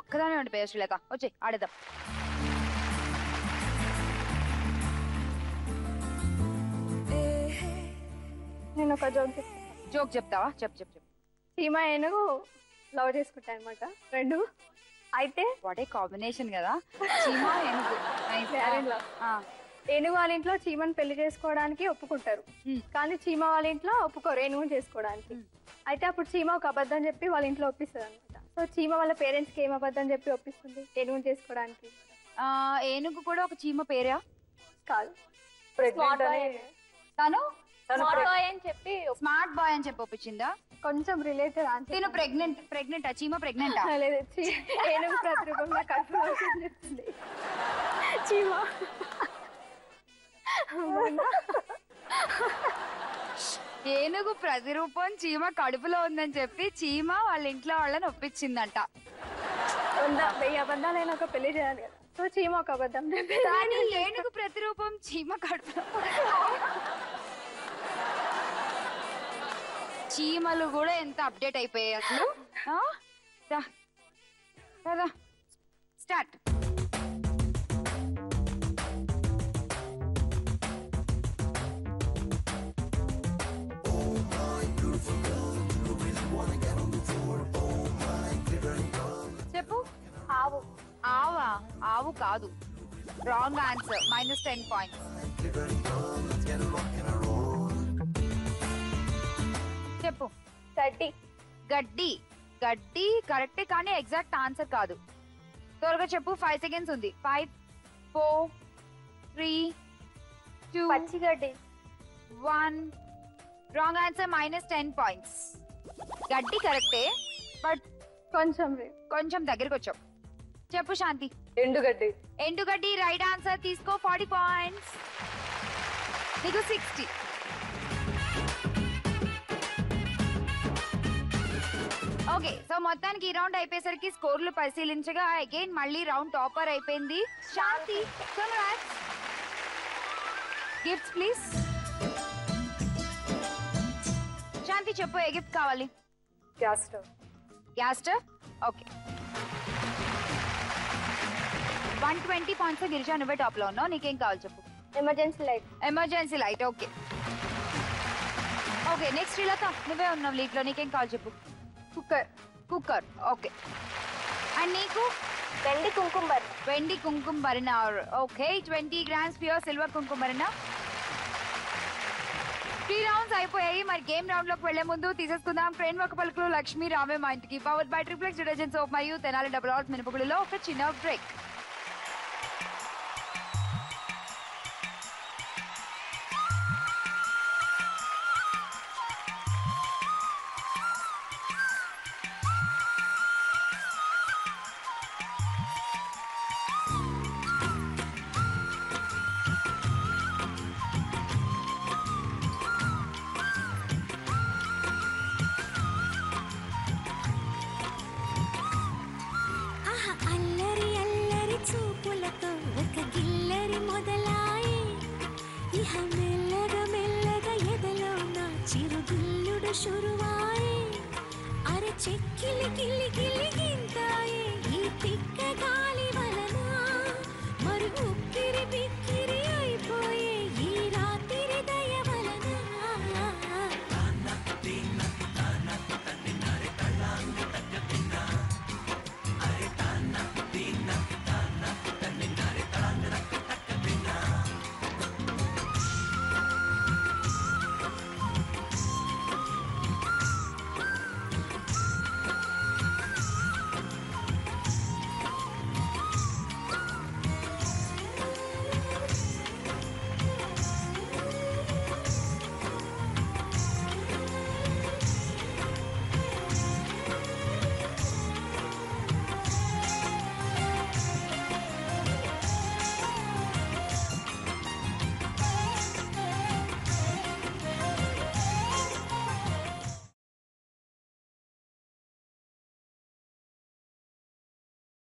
ఒక్కదానే ఉండిపోయా శ్రీలేఖ. వచ్చి ఆడేద్దాం. నేను ఒక జోక్ చెప్తావా? చెప్పు. చీమ ఏనుగు లవ్ చేసుకుంటాయి అనమాట రెండు. అయితే వాట్ ఏ కాంబినేషన్ కదా, చీమ ఏనుగు. ఏనుగు వాళ్ళ ఇంట్లో చీమను పెళ్లి చేసుకోవడానికి ఒప్పుకుంటారు, కానీ చీమ వాళ్ళ ఇంట్లో ఒప్పుకోరు ఏనుగుని చేసుకోవడానికి. అయితే అప్పుడు చీమ ఒక అబద్ధం చెప్పి వాళ్ళ ఇంట్లో ఒప్పిస్తుంది అనమాట. సో చీమ వాళ్ళ పేరెంట్స్ కి ఏం అబద్ధం చెప్పి ఒప్పిస్తుంది ఏనుగుని చేసుకోవడానికి? ఏనుగు కూడా ఒక చీమ పేరా? కాదు, తను స్మార్ట్ బాయ్ అని చెప్పి ఒప్పించిందా? కొంచెం రిలేటెడ్. నేను ప్రెగ్నెంట్ చీమ ప్రెగ్నెంట్ లేదు, ఏనుగు ప్రతిరూపంగా కడుపులో చెప్తుంది చీమ. ఏనుగు ప్రతిరూపం చీమ కడుపులో ఉందని చెప్పి చీమ వాళ్ళ ఇంట్లో వాళ్ళని ఒప్పించిందంట. 1000 అబద్ధాలైనా ఒక పెళ్లి చేయాలి కదా, సో చీమ ఒక అబద్ధం. కానీ ఏనుగు ప్రతిరూపం చీమ కడుపులో. చీమలు కూడా ఎంత అప్డేట్ అయిపోయాయి అసలు. స్టార్ట్. చెప్పు. ఆవు. ఆవా? ఆవు కాదు, రాంగ్ ఆన్సర్. -10 points. చెప్పు. గడ్డి కరెక్టే, కానీ ఎగ్జాక్ట్ ఆన్సర్ కాదు. త్వరగా చెప్పు, 5 seconds ఉంది. 5 4 3 2 పచ్చిగడ్డి. 1. Wrong answer. -10 points. గడ్డి కరెక్టే, బట్ కొంచెం దగ్గరికి వచ్చావు. చెప్పు శాంతి. ఎండుగడ్డి రైట్ ఆన్సర్. తీసుకో 40 points. నీకు 60. ఓకే, సో మొత్తానికి ఈ రౌండ్ అయిపోయేసరికి స్కోర్లు పరిశీలించగా అగైన్ మళ్ళీ రౌండ్ టాపర్ అయిపోయింది శాంతి. Gifts please. శాంతి చెప్పు, ఏ గిఫ్ట్ కావాలి? Gas stove. Okay, 120 points. Girija నువ్వే టాప్ లో ఉన్నావు, నీకేం కావాలి చెప్పు? Emergency light. Okay, next Srilatha నువ్వే ఉన్నావు లీడ్ లో, నీకేం కావాలి చెప్పు? కుక్కర్. ఓకే, అండ్ నీకు? వెండి కుంకుమ భరణ. ఓకే, 20 grams ప్యూర్ సిల్వర్ కుంకుమ భరణ. 3 rounds అయిపోయాయి. మరి గేమ్ రౌండ్ లోకి వెళ్లే ముందు తీసేసుకుందాం ట్రైన్ ఒక పలుకులు లక్ష్మీ రామే మా ఇంటికి powered by triplex detergent soap మరియు తెనాలి డబుల్ ఆర్స్ మినపగుళ్ళలో ఒక చిన్న బ్రేక్. शुरुआए अरे चिक्किली गिली गिली